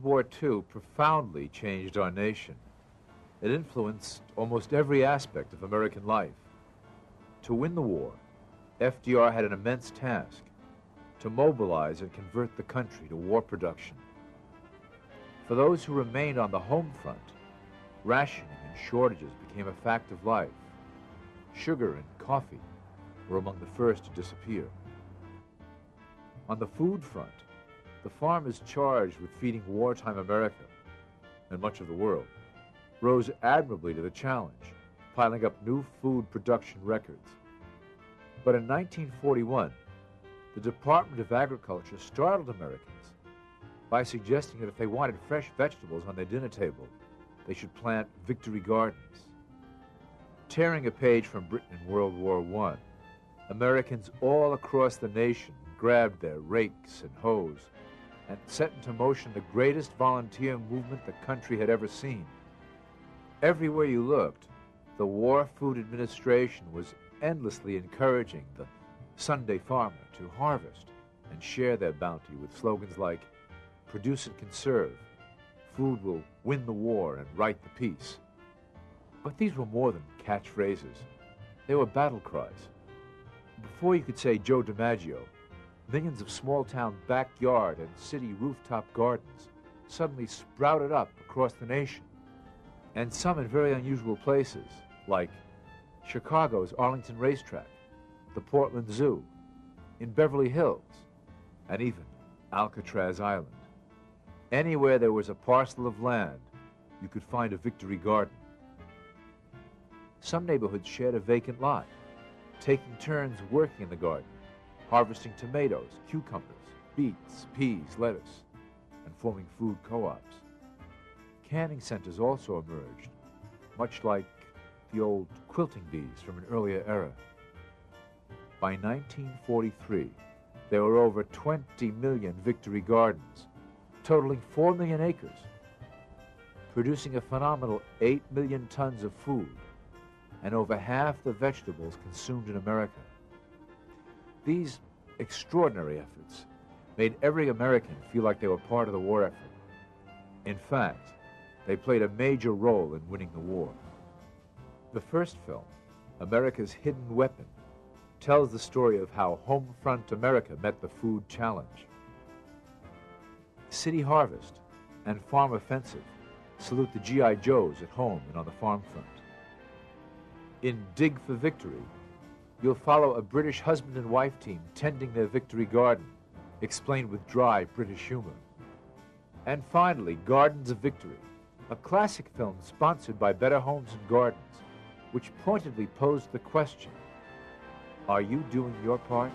World War II profoundly changed our nation. It influenced almost every aspect of American life. To win the war, FDR had an immense task: to mobilize and convert the country to war production. For those who remained on the home front, rationing and shortages became a fact of life. Sugar and coffee were among the first to disappear. On the food front, the farmers charged with feeding wartime America, and much of the world, rose admirably to the challenge, piling up new food production records. But in 1941, the Department of Agriculture startled Americans by suggesting that if they wanted fresh vegetables on their dinner table, they should plant victory gardens. Tearing a page from Britain in World War I, Americans all across the nation grabbed their rakes and hoes and set into motion the greatest volunteer movement the country had ever seen. Everywhere you looked, the War Food Administration was endlessly encouraging the Sunday farmer to harvest and share their bounty with slogans like, "Produce and conserve," "Food will win the war and right the peace." But these were more than catchphrases. They were battle cries. Before you could say Joe DiMaggio, millions of small-town backyard and city rooftop gardens suddenly sprouted up across the nation, and some in very unusual places, like Chicago's Arlington Racetrack, the Portland Zoo, in Beverly Hills, and even Alcatraz Island. Anywhere there was a parcel of land, you could find a victory garden. Some neighborhoods shared a vacant lot, taking turns working in the garden, harvesting tomatoes, cucumbers, beets, peas, lettuce, and forming food co-ops. Canning centers also emerged, much like the old quilting bees from an earlier era. By 1943, there were over 20 million victory gardens, totaling 4 million acres, producing a phenomenal 8 million tons of food and over half the vegetables consumed in America. These extraordinary efforts made every American feel like they were part of the war effort. In fact, they played a major role in winning the war. The first film, America's Hidden Weapon, tells the story of how home front America met the food challenge. City Harvest and Farm Offensive salute the G.I. Joes at home and on the farm front. In Dig for Victory, you'll follow a British husband and wife team tending their victory garden, explained with dry British humor. And finally, Gardens of Victory, a classic film sponsored by Better Homes and Gardens, which pointedly posed the question, are you doing your part?